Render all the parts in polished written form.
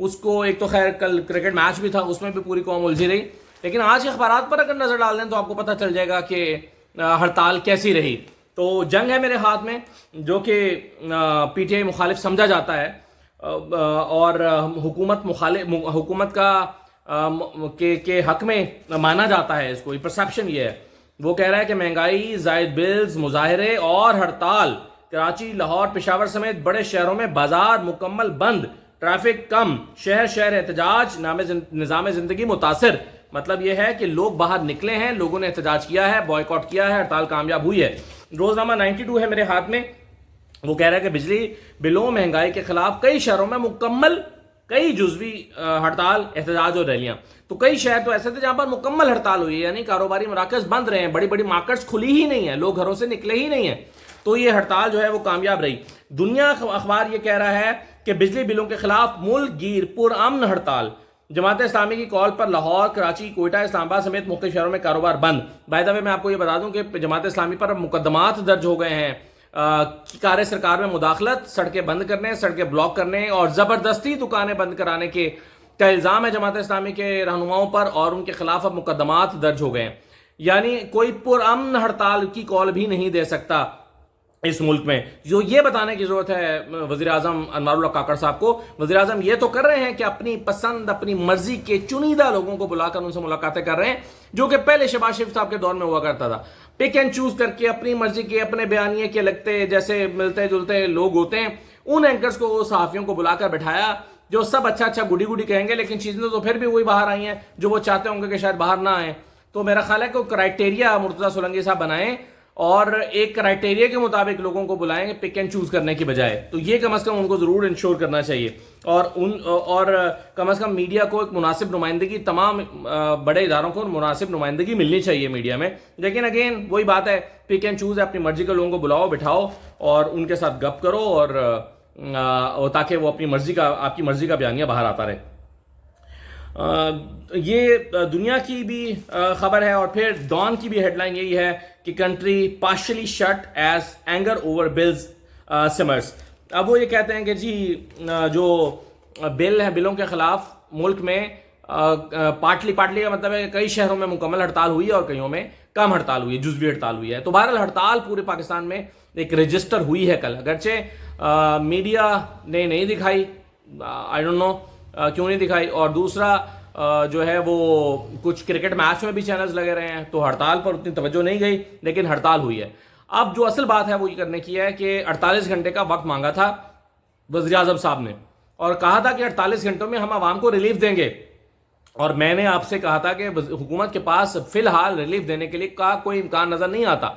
اس کو ایک تو خیر کل کرکٹ میچ بھی تھا، اس میں بھی پوری قوم الجھی رہی، لیکن آج کے اخبارات پر اگر نظر ڈال دیں تو آپ کو پتہ چل جائے گا کہ ہڑتال کیسی رہی. تو جنگ ہے میرے ہاتھ میں، جو کہ پی ٹی آئی مخالف سمجھا جاتا ہے، اور حکومت کا کے حق میں مانا جاتا ہے اس کو. پرسیپشن یہ ہے، وہ کہہ رہا ہے کہ مہنگائی، زائد بلز، مظاہرے اور ہڑتال. کراچی، لاہور، پشاور سمیت بڑے شہروں میں بازار مکمل بند، ٹریفک کم، شہر شہر احتجاج، نظام زندگی متاثر. مطلب یہ ہے کہ لوگ باہر نکلے ہیں، لوگوں نے احتجاج کیا ہے، بوائیکاٹ کیا ہے، ہڑتال کامیاب ہوئی ہے. روزنامہ 92 ہے میرے ہاتھ میں، وہ کہہ رہا ہے کہ بجلی بلوں، مہنگائی کے خلاف کئی شہروں میں مکمل، کئی جزوی ہڑتال، احتجاج اور ریلیاں. تو کئی شہر تو ایسے تھے جہاں پر مکمل ہڑتال ہوئی ہے، یعنی کاروباری مراکز بند رہے ہیں، بڑی بڑی مارکیٹس کھلی ہی نہیں ہیں، لوگ گھروں سے نکلے ہی نہیں ہیں. تو یہ ہڑتال جو ہے وہ کامیاب رہی. دنیا اخبار یہ کہہ رہا ہے کہ بجلی بلوں کے خلاف ملک گیر پرامن ہڑتال. جماعت اسلامی کی کال پر لاہور، کراچی، کوئٹہ، اسلام آباد سمیت مختلف شہروں میں کاروبار بند. بائی دا وے میں آپ کو یہ بتا دوں کہ جماعت اسلامی پر مقدمات درج ہو گئے ہیں، کار سرکار میں مداخلت، سڑکیں بند کرنے، سڑکیں بلاک کرنے اور زبردستی دکانیں بند کرانے کا الزام ہے جماعت اسلامی کے رہنماؤں پر، اور ان کے خلاف اب مقدمات درج ہو گئے ہیں. یعنی کوئی پرامن ہڑتال کی کال بھی نہیں دے سکتا اس ملک میں. جو یہ بتانے کی ضرورت ہے وزیر اعظم انوار اللہ کاکڑ صاحب کو. وزیر اعظم یہ تو کر رہے ہیں کہ اپنی پسند، اپنی مرضی کے چنیدہ لوگوں کو بلا کر ان سے ملاقاتیں کر رہے ہیں، جو کہ پہلے شہباز شریف صاحب کے دور میں ہوا کرتا تھا. پک اینڈ چوز کر کے اپنی مرضی کے، اپنے بیانیے کے لگتے جیسے ملتے جلتے لوگ ہوتے ہیں، ان اینکرز کو، صحافیوں کو بلا کر بٹھایا جو سب اچھا اچھا گڈی گڈی کہیں گے، لیکن چیزیں تو پھر بھی وہی باہر آئی ہیں جو وہ چاہتے ہوں گے کہ شاید باہر نہ آئیں. تو میرا خیال ہے کہ کرائٹیریا مرتضیٰ سولنگی صاحب بنائیں اور ایک کرائٹیریا کے مطابق لوگوں کو بلائیں، پک اینڈ چوز کرنے کی بجائے. تو یہ کم از کم ان کو ضرور انشور کرنا چاہیے، اور کم از کم میڈیا کو ایک مناسب نمائندگی، تمام بڑے اداروں کو مناسب نمائندگی ملنی چاہیے میڈیا میں. لیکن اگین وہی بات ہے، پک اینڈ چوز ہے، اپنی مرضی کے لوگوں کو بلاؤ، بٹھاؤ اور ان کے ساتھ گپ کرو، اور تاکہ وہ اپنی مرضی کا، آپ کی مرضی کا بیانیہ باہر آتا رہے. یہ دنیا کی بھی خبر ہے. اور پھر ڈان کی بھی ہیڈ لائن یہی ہے کہ country partially shut as anger over bills simmers. اب وہ یہ کہتے ہیں کہ جی جو بل ہے، بلوں کے خلاف ملک میں پارٹلی کا مطلب ہے کہ کئی شہروں میں مکمل ہڑتال ہوئی ہے اور کئیوں میں کم ہڑتال ہوئی ہے، جزوی ہڑتال ہوئی ہے. تو بہرحال ہڑتال پورے پاکستان میں ایک رجسٹر ہوئی ہے کل، اگرچہ میڈیا نے نہیں دکھائی، آئی ڈونٹ نو کیوں نہیں دکھائی. اور دوسرا جو ہے وہ کچھ کرکٹ میچ میں بھی چینلز لگے رہے ہیں، تو ہڑتال پر اتنی توجہ نہیں گئی، لیکن ہڑتال ہوئی ہے. اب جو اصل بات ہے وہ یہ کرنے کی ہے کہ 48 گھنٹے کا وقت مانگا تھا وزیر اعظم صاحب نے، اور کہا تھا کہ 48 گھنٹوں میں ہم عوام کو ریلیف دیں گے. اور میں نے آپ سے کہا تھا کہ حکومت کے پاس فی الحال ریلیف دینے کے لیے کا کوئی امکان نظر نہیں آتا.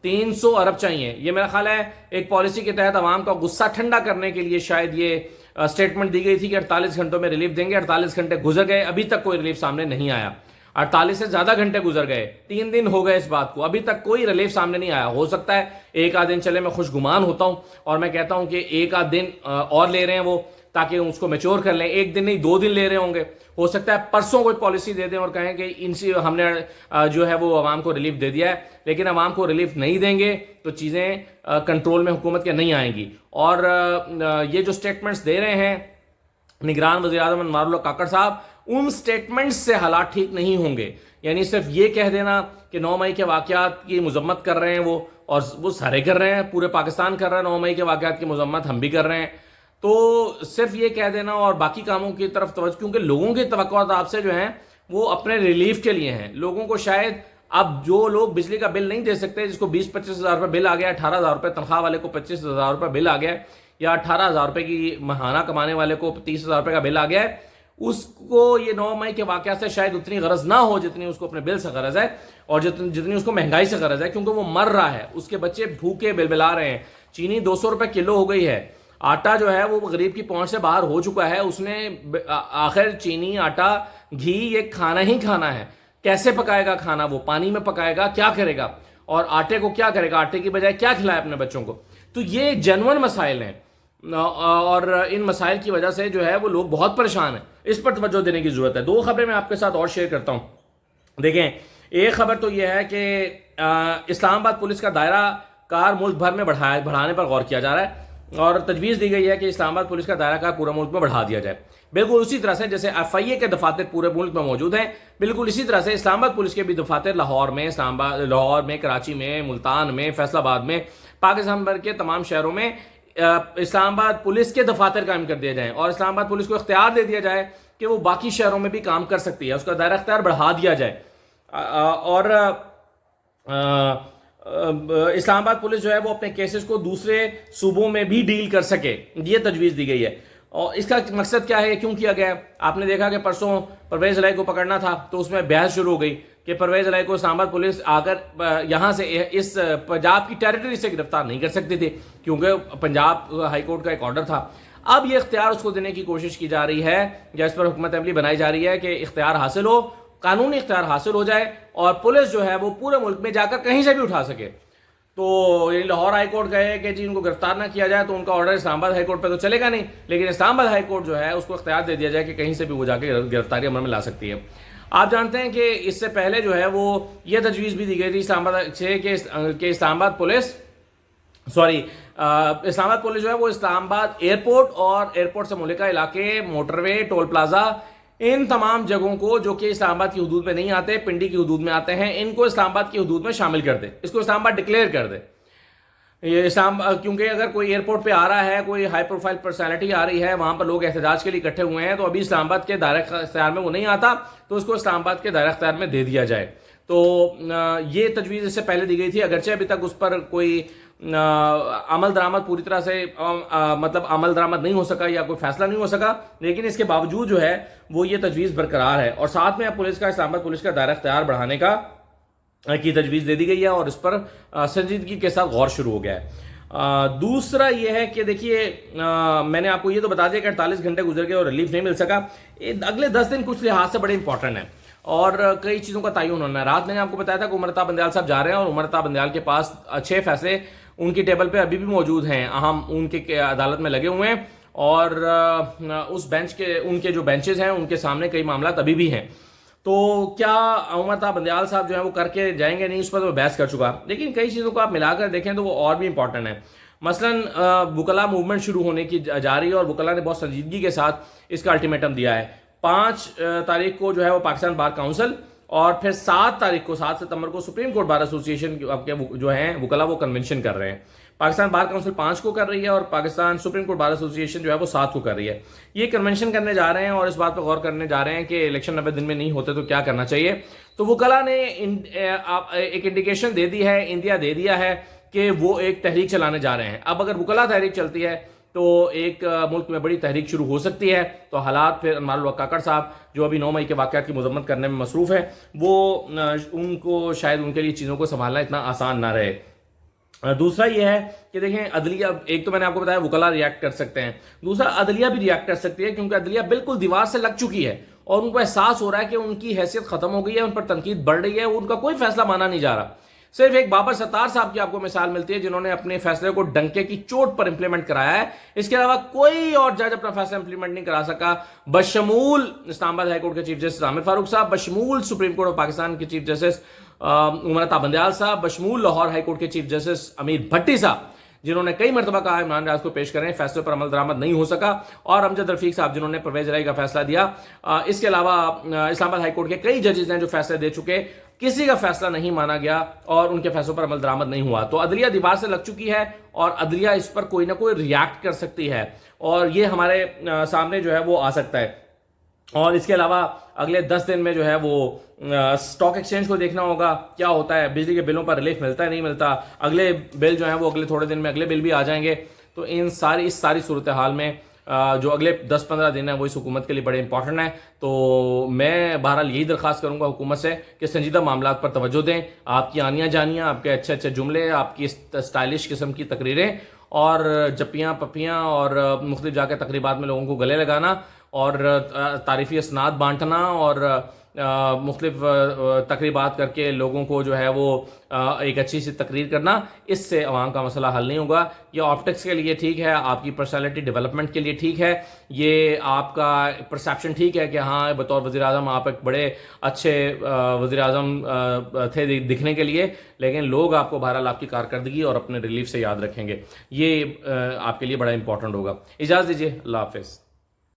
300 ارب چاہیے. یہ میرا خیال ہے ایک پالیسی کے تحت عوام کا غصہ ٹھنڈا کرنے کے لیے شاید یہ سٹیٹمنٹ دی گئی تھی کہ 48 گھنٹوں میں ریلیف دیں گے. 48 گھنٹے گزر گئے، ابھی تک کوئی ریلیف سامنے نہیں آیا. 48 سے زیادہ گھنٹے گزر گئے، 3 دن ہو گئے اس بات کو، ابھی تک کوئی ریلیف سامنے نہیں آیا. ہو سکتا ہے ایک آدھ دن چلے، میں خوش گمان ہوتا ہوں اور میں کہتا ہوں کہ ایک آدھ دن اور لے رہے ہیں وہ، تاکہ اس کو میچور کر لیں. 1 دن نہیں 2 دن لے رہے ہوں گے. ہو سکتا ہے پرسوں کوئی پالیسی دے دیں اور کہیں کہ ان سے ہم نے جو ہے وہ عوام کو ریلیف دے دیا ہے. لیکن عوام کو ریلیف نہیں دیں گے تو چیزیں کنٹرول میں حکومت کے نہیں آئیں گی. اور یہ جو سٹیٹمنٹس دے رہے ہیں نگران وزیر اعظم انوار اللہ کاکڑ صاحب، ان سٹیٹمنٹس سے حالات ٹھیک نہیں ہوں گے. یعنی صرف یہ کہہ دینا کہ 9 مئی کے واقعات کی مذمت کر رہے ہیں وہ، اور وہ سارے کر رہے ہیں، پورے پاکستان کر رہا ہے 9 مئی کے واقعات کی مذمت، ہم بھی کر رہے ہیں. تو صرف یہ کہہ دینا اور باقی کاموں کی طرف توجہ، کیونکہ لوگوں کی توقعات آپ سے جو ہیں وہ اپنے ریلیف کے لیے ہیں. لوگوں کو شاید اب جو لوگ بجلی کا بل نہیں دے سکتے، جس کو 20-25 ہزار روپے بل آ گیا، 18,000 روپے تنخواہ والے کو 25,000 روپے بل آ گیا ہے، یا 18,000 روپے کی ماہانہ کمانے والے کو 30,000 روپے کا بل آ گیا ہے، اس کو یہ 9 مئی کے واقعات سے شاید اتنی غرض نہ ہو جتنی اس کو اپنے بل سے غرض ہے، اور جتنی اس کو مہنگائی سے غرض ہے، کیونکہ وہ مر رہا ہے، اس کے بچے بھوکے بلبلا رہے ہیں. چینی 200 روپے کلو ہو گئی ہے، آٹا جو ہے وہ غریب کی پہنچ سے باہر ہو چکا ہے. اس نے آخر چینی، آٹا، گھی یہ کھانا ہی کھانا ہے. کیسے پکائے گا کھانا؟ وہ پانی میں پکائے گا، کیا کرے گا؟ اور آٹے کو کیا کرے گا؟ آٹے کی بجائے کیا کھلائے اپنے بچوں کو؟ تو یہ جنون مسائل ہیں، اور ان مسائل کی وجہ سے جو ہے وہ لوگ بہت پریشان ہیں. اس پر توجہ دینے کی ضرورت ہے. 2 خبریں میں آپ کے ساتھ اور شیئر کرتا ہوں. دیکھیں، ایک خبر تو یہ ہے کہ اسلام آباد پولیس کا دائرہ کار ملک بھر میں بڑھانے پر غور کیا جا رہا ہے، اور تجویز دی گئی ہے کہ اسلام آباد پولیس کا دائرہ کار پورے ملک میں بڑھا دیا جائے. بالکل اسی طرح سے جیسے FIA کے دفاتر پورے ملک میں موجود ہیں، بالکل اسی طرح سے اسلام آباد پولیس کے بھی دفاتر لاہور میں، لاہور میں، کراچی میں، ملتان میں، فیصل آباد میں، پاکستان بھر کے تمام شہروں میں اسلام آباد پولیس کے دفاتر قائم کر دیے جائیں، اور اسلام آباد پولیس کو اختیار دے دیا جائے کہ وہ باقی شہروں میں بھی کام کر سکتی ہے، اس کا دائرہ اختیار بڑھا دیا جائے، اور اسلام آباد پولیس جو ہے وہ اپنے کیسز کو دوسرے صوبوں میں بھی ڈیل کر سکے، یہ تجویز دی گئی ہے۔ اور اس کا مقصد کیا ہے، کیوں کیا گیا ہے؟ آپ نے دیکھا کہ پرسوں پرویز الہی کو پکڑنا تھا تو اس میں بحث شروع ہو گئی کہ پرویز الہی کو اسلام آباد پولیس آ کر یہاں سے اس پنجاب کی ٹیریٹری سے گرفتار نہیں کر سکتی تھی، کیونکہ پنجاب ہائی کورٹ کا ایک آرڈر تھا۔ اب یہ اختیار اس کو دینے کی کوشش کی جا رہی ہے، یا اس پر حکمت عملی بنائی جا رہی ہے کہ اختیار حاصل ہو، قانونی اختیار حاصل ہو جائے، اور پولیس جو ہے وہ پورے ملک میں جا کر کہیں سے بھی اٹھا سکے۔ تو لاہور ہائی کورٹ کہے کہ جی ان کو گرفتار نہ کیا جائے تو ان کا آرڈر اسلام آباد ہائی کورٹ پہ تو چلے گا نہیں، لیکن اسلام آباد ہائی کورٹ جو ہے اس کو اختیار دے دیا جائے کہ کہیں سے بھی وہ جا کے گرفتاری عمل میں لا سکتی ہے۔ آپ جانتے ہیں کہ اس سے پہلے جو ہے وہ یہ تجویز بھی دی گئی تھی اسلام آباد سے کہ اسلام آباد پولیس جو ہے وہ اسلام آباد ایئرپورٹ اور ایئرپورٹ سے ملکہ علاقے، موٹر وے، ٹول پلازا، ان تمام جگہوں کو جو کہ اسلام آباد کی حدود میں نہیں آتے، پنڈی کی حدود میں آتے ہیں، ان کو اسلام آباد کی حدود میں شامل کر دے، اس کو اسلام آباد ڈکلیئر کر دے۔ یہ کیونکہ اگر کوئی ایئرپورٹ پہ آ رہا ہے، کوئی ہائی پروفائل پرسنالٹی آ رہی ہے، وہاں پر لوگ احتجاج کے لیے اکٹھے ہوئے ہیں، تو ابھی اسلام آباد کے دائرہ اختیار میں وہ نہیں آتا، تو اس کو اسلام آباد کے دائرہ اختیار میں دے دیا جائے۔ تو یہ تجویز اس سے پہلے دی گئی تھی، اگرچہ ابھی تک اس پر کوئی عمل درآمد پوری طرح سے عمل درآمد نہیں ہو سکا یا کوئی فیصلہ نہیں ہو سکا، لیکن اس کے باوجود جو ہے وہ یہ تجویز برقرار ہے، اور ساتھ میں اسلام آباد پولیس کا دائرہ اختیار بڑھانے کی تجویز دے دی گئی ہے، اور اس پر سنجیدگی کے ساتھ غور شروع ہو گیا ہے۔ دوسرا یہ ہے کہ دیکھیے، میں نے آپ کو یہ تو بتا دیا کہ 48 گھنٹے گزر گئے اور ریلیف نہیں مل سکا، اگلے 10 دن کچھ لحاظ سے بڑے امپورٹنٹ ہیں، اور کئی چیزوں کا تعین ہونا ہے۔ رات میں نے آپ کو بتایا تھا کہ عمر عطا بندیال صاحب جا رہے ہیں، اور عمر عطا بندیال کے پاس 6 فیصلے ان کی ٹیبل پہ ابھی بھی موجود ہیں، اہم ان کے عدالت میں لگے ہوئے ہیں، اور اس بینچ کے ان کے جو بینچز ہیں ان کے سامنے کئی معاملات ابھی بھی ہیں۔ تو کیا عمر عطا بندیال صاحب جو ہیں وہ کر کے جائیں گے نہیں، اس پر تو میں بحث کر چکا، لیکن کئی چیزوں کو آپ ملا کر دیکھیں تو وہ اور بھی امپورٹنٹ ہیں۔ مثلاً وکلاء موومنٹ شروع ہونے کی جا رہی ہے، اور وکلاء نے بہت سنجیدگی کے ساتھ اس کا الٹیمیٹم دیا ہے۔ 5 تاریخ کو جو ہے وہ پاکستان بار کونسل، اور پھر 7 ستمبر کو سپریم کورٹ بار ایسوسی ایشن کے جو ہیں وکلاء وہ کنونشن کر رہے ہیں۔ پاکستان بار کونسل 5 کو کر رہی ہے، اور پاکستان سپریم کورٹ بار ایسوسی ایشن جو ہے وہ 7 کو کر رہی ہے۔ یہ کنونشن کرنے جا رہے ہیں، اور اس بات پہ غور کرنے جا رہے ہیں کہ الیکشن 90 دن میں نہیں ہوتے تو کیا کرنا چاہیے۔ تو وکلاء نے ایک انڈیکیشن دے دی ہے، اندیا دے دیا ہے کہ وہ ایک تحریک چلانے جا رہے ہیں۔ اب اگر وکلاء تحریک چلتی ہے تو ایک ملک میں بڑی تحریک شروع ہو سکتی ہے، تو حالات پھر انوار الحق کاکڑ صاحب جو ابھی 9 مئی کے واقعات کی مذمت کرنے میں مصروف ہیں، وہ ان کو شاید ان کے لیے چیزوں کو سنبھالنا اتنا آسان نہ رہے۔ دوسرا یہ ہے کہ دیکھیں عدلیہ، ایک تو میں نے آپ کو بتایا وکلاء ریاکٹ کر سکتے ہیں، دوسرا عدلیہ بھی ریاکٹ کر سکتی ہے، کیونکہ عدلیہ بالکل دیوار سے لگ چکی ہے، اور ان کو احساس ہو رہا ہے کہ ان کی حیثیت ختم ہو گئی ہے، ان پر تنقید بڑھ رہی ہے، ان کا کوئی فیصلہ مانا نہیں جا رہا۔ صرف ایک بابر ستار صاحب کی آپ کو مثال ملتی ہے جنہوں نے اپنے فیصلے کو ڈنکے کی چوٹ پر امپلیمنٹ کرایا ہے، اس کے علاوہ کوئی اور جج اپنا فیصلہ امپلیمنٹ نہیں کرا سکا، بشمول اسلام آباد ہائی کورٹ کے چیف جسٹس عامر فاروق صاحب، بشمول سپریم کورٹ آف پاکستان کے چیف جسٹس عمر عطا بندیال صاحب، بشمول لاہور ہائی کورٹ کے چیف جسٹس امیر بھٹی صاحب، جنہوں نے کئی مرتبہ کہا عمران ریاض کو پیش کریں، فیصلے پر عمل درآمد نہیں ہو سکا، اور امجد رفیق صاحب جنہوں نے پرویز الہی کا فیصلہ دیا۔ اس کے علاوہ اسلام آباد ہائی کورٹ کے کئی ججز ہیں جو فیصلے دے چکے، کسی کا فیصلہ نہیں مانا گیا اور ان کے فیصلوں پر عمل درآمد نہیں ہوا۔ تو عدلیہ دیوار سے لگ چکی ہے، اور عدلیہ اس پر کوئی نہ کوئی ریاکٹ کر سکتی ہے، اور یہ ہمارے سامنے جو ہے وہ آ سکتا ہے۔ اور اس کے علاوہ اگلے 10 دن میں جو ہے وہ سٹاک ایکسچینج کو دیکھنا ہوگا کیا ہوتا ہے، بجلی کے بلوں پر ریلیف ملتا ہے نہیں ملتا، اگلے بل جو ہیں وہ اگلے تھوڑے دن میں اگلے بل بھی آ جائیں گے۔ تو اس ساری صورتحال میں جو اگلے 10-15 دن ہیں وہ اس حکومت کے لیے بڑے امپورٹنٹ ہیں۔ تو میں بہرحال یہی درخواست کروں گا حکومت سے کہ سنجیدہ معاملات پر توجہ دیں، آپ کی آنیاں جانیاں، آپ کے اچھے اچھے جملے، آپ کی اسٹائلش قسم کی تقریریں، اور جپیاں پپیاں اور مختلف جا کے تقریبات میں لوگوں کو گلے لگانا، اور تعریفی اسناد بانٹنا، اور مختلف تقریبات کر کے لوگوں کو جو ہے وہ ایک اچھی سی تقریر کرنا، اس سے عوام کا مسئلہ حل نہیں ہوگا۔ یہ آپٹکس کے لیے ٹھیک ہے، آپ کی پرسنالٹی ڈیولپمنٹ کے لیے ٹھیک ہے، یہ آپ کا پرسیپشن ٹھیک ہے کہ ہاں بطور وزیر اعظم آپ ایک بڑے اچھے وزیر اعظم تھے دکھنے کے لیے، لیکن لوگ آپ کو بہرحال آپ کی کارکردگی اور اپنے ریلیف سے یاد رکھیں گے، یہ آپ کے لیے بڑا امپورٹنٹ ہوگا۔ اجازت دیجیے، اللہ حافظ۔